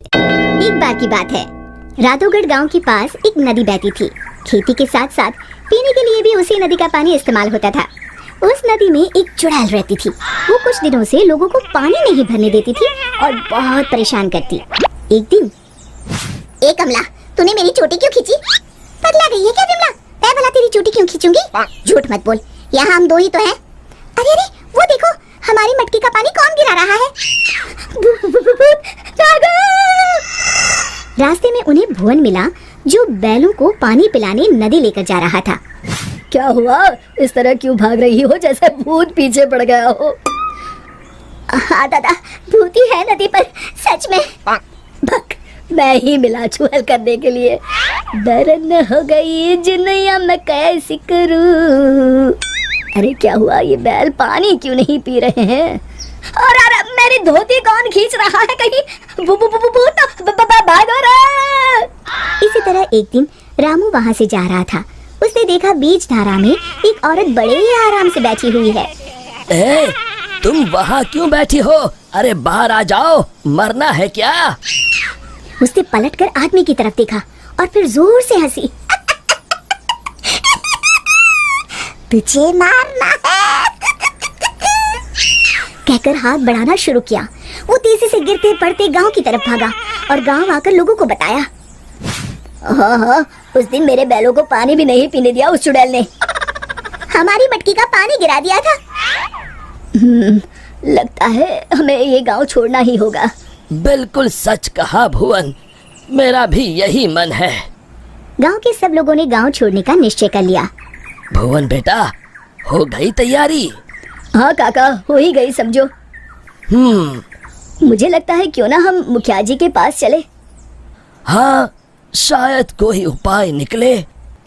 एक बार की बात है, राधोगढ़ गांव के पास एक नदी बहती थी। खेती के साथ साथ पीने के लिए भी उसी नदी का पानी इस्तेमाल होता था। उस नदी में एक चुड़ैल रहती थी। वो कुछ दिनों से लोगों को पानी नहीं भरने देती थी और बहुत परेशान करती। एक दिन, ए कमला, तूने मेरी चोटी क्यों खींची? पगला गई है क्या विमला? मैं भला तेरी चोटी क्यों खींचूंगी? झूठ मत बोल, यहाँ हम दो ही तो हैं। अरे अरे, वो देखो, हमारी मटकी का पानी कौन गिरा रहा है? रास्ते में उन्हें भुवन मिला, जो बैलों को पानी पिलाने नदी लेकर जा रहा था। क्या हुआ? इस तरह क्यों भाग रही हो जैसे भूत पीछे पड़ गया हो? हाँ दादा, भूती है नदी पर, सच में। भक, मैं ही मिला चुहल करने के लिए। दरन हो गई जिनैया मैं कैसी करूं। अरे क्या हुआ, ये बैल पानी क्यों नहीं पी रहे हैं? और मेरी धोती कौन खींच रहा है? कहीं भागो रे! इसी तरह एक दिन रामू वहाँ से जा रहा था। उसने देखा बीच धारा में एक औरत बड़े ही आराम से बैठी हुई है। ए, तुम वहाँ क्यों बैठी हो? अरे बाहर आ जाओ, मरना है क्या? उसने पलटकर आदमी की तरफ देखा और फिर जोर से हंसी। तुझे मारना है कहकर हाथ बढ़ाना शुरू किया। वो तेजी से गिरते पड़ते गांव की तरफ भागा और गांव आकर लोगों को बताया। हाँ, उस दिन मेरे बैलों को पानी भी नहीं पीने दिया उस चुड़ैल ने। हमारी मटकी का पानी गिरा दिया था। लगता है हमें ये गांव छोड़ना ही होगा। बिल्कुल सच कहा भुवन, मेरा भी यही मन है। गांव के सब लोगों ने गांव छोड़ने का निश्चय कर लिया। भुवन बेटा, हो गई तैयारी? हाँ काका, हो ही गई समझो। मुझे लगता है क्यों ना हम मुखिया जी के पास चले। हाँ, शायद कोई उपाय निकले।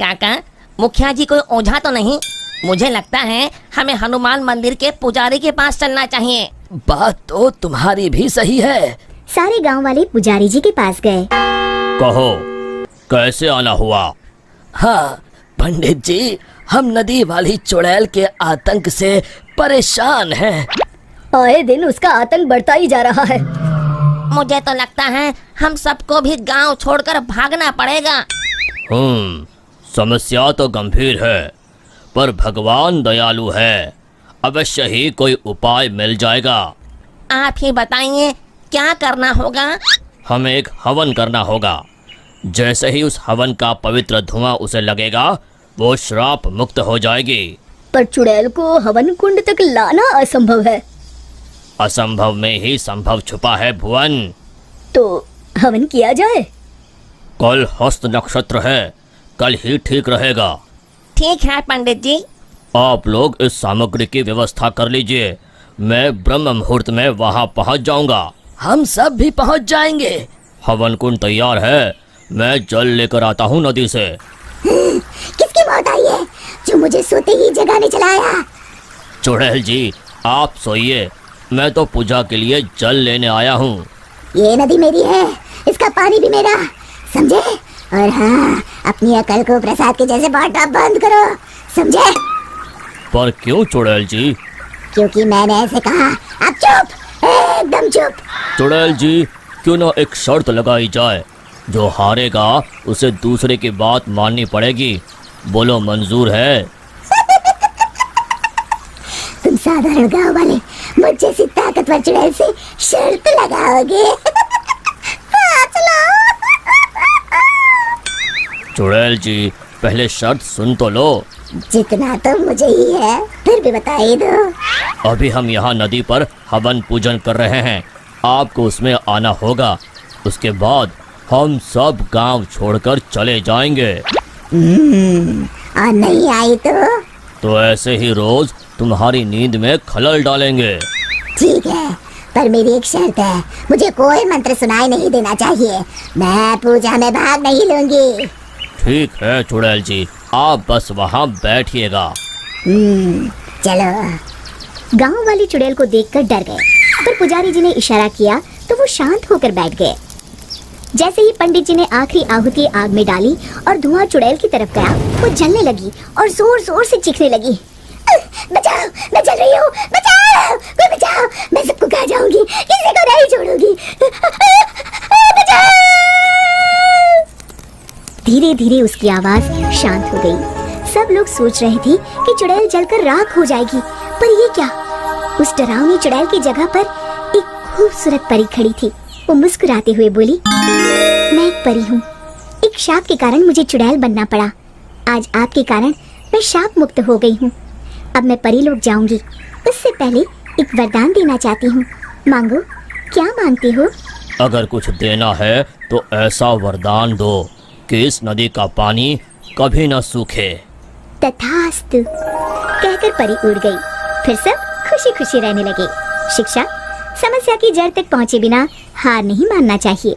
काका, मुखिया जी कोई ओझा तो नहीं? मुझे लगता है हमें हनुमान मंदिर के पुजारी के पास चलना चाहिए। बात तो तुम्हारी भी सही है। सारे गांव वाले पुजारी जी के पास गए। कहो, कैसे आना हुआ? हाँ पंडित जी, हम नदी वाली चुड़ैल के आतंक से परेशान हैं। आए दिन उसका आतंक बढ़ता ही जा रहा है। मुझे तो लगता है हम सबको भी गांव छोड़कर भागना पड़ेगा। समस्या तो गंभीर है, पर भगवान दयालु है, अवश्य ही कोई उपाय मिल जाएगा। आप ही बताइए, क्या करना होगा? हमें एक हवन करना होगा। जैसे ही उस हवन का पवित्र धुआं उसे लगेगा, वो श्राप मुक्त हो जाएगी। पर चुड़ैल को हवन कुंड तक लाना असंभव है। असंभव में ही संभव छुपा है भुवन। तो हवन किया जाए। कल हस्त नक्षत्र है, कल ही ठीक रहेगा। ठीक है पंडित जी। आप लोग इस सामग्री की व्यवस्था कर लीजिए, मैं ब्रह्म मुहूर्त में वहाँ पहुँच जाऊंगा। हम सब भी पहुँच जाएंगे। हवन कुंड तैयार है, मैं जल लेकर आता हूँ नदी से। किसकी मौत आई है जो मुझे सोते ही जगाने चला आया? चुड़ैल जी, आप सोइए, मैं तो पूजा के लिए जल लेने आया हूँ। ये नदी मेरी है, इसका पानी भी मेरा, समझे? और हाँ, अपनी अकल को प्रसाद के जैसे बांटना बंद करो, समझे? पर क्यों चुड़ैल जी? क्योंकि मैंने ऐसे कहा। अब चुप, एकदम चुप। चुड़ैल जी, क्यों ना एक शर्त लगाई जाए, जो हारेगा उसे दूसरे की बात माननी पड़ेगी। बोलो, मंजूर है? तुम साधारण गांव वाले मुझ जैसी ताकतवर चुड़ैल से शर्त लगाओगे? चुड़ैल जी, पहले शर्त सुन तो लो। जितना तो मुझे ही है, फिर भी बता ही दो। अभी हम यहाँ नदी पर हवन पूजन कर रहे हैं, आपको उसमें आना होगा। उसके बाद हम सब गांव छोड़कर चले जाएंगे। और नहीं आई तो ऐसे ही रोज तुम्हारी नींद में खलल डालेंगे। ठीक है, पर मेरी एक शर्त है, मुझे कोई मंत्र सुनाई नहीं देना चाहिए। मैं पूजा में भाग नहीं लूंगी। ठीक है चुड़ैल जी, आप बस वहाँ बैठिएगा। चलो। गांव वाली चुड़ैल को देखकर डर गए, पर पुजारी जी ने इशारा किया तो वो शांत होकर बैठ गए। जैसे ही पंडित जी ने आखिरी आहुति आग में डाली और धुआं चुड़ैल की तरफ गया, वो जलने लगी और जोर जोर से चीखने लगी। बचाओ, मैं जल रही हूँ, बचाओ, कोई बचाओ, मैं सबको खा जाऊंगी, किसी को नहीं छोड़ूंगी। बचाओ। धीरे धीरे उसकी आवाज शांत हो गई। सब लोग सोच रहे थे कि चुड़ैल जलकर राख हो जाएगी, पर ये क्या? उस डरावनी चुड़ैल की जगह पर एक खूबसूरत परी खड़ी थी। वो मुस्कुराते हुए बोली, मैं एक परी हूँ। एक शाप के कारण मुझे चुड़ैल बनना पड़ा। आज आपके कारण मैं शाप मुक्त हो गई हूँ। अब मैं परी लोग जाऊंगी। उससे पहले एक वरदान देना चाहती हूँ। मांगो, क्या मांगते हो? अगर कुछ देना है तो ऐसा वरदान दो कि इस नदी का पानी कभी न सूखे। तथास्तु कहकर परी उड़ गई। फिर सब खुशी खुशी रहने लगे। शिक्षा, समस्या की जड़ तक पहुँचे बिना हार नहीं मानना चाहिए।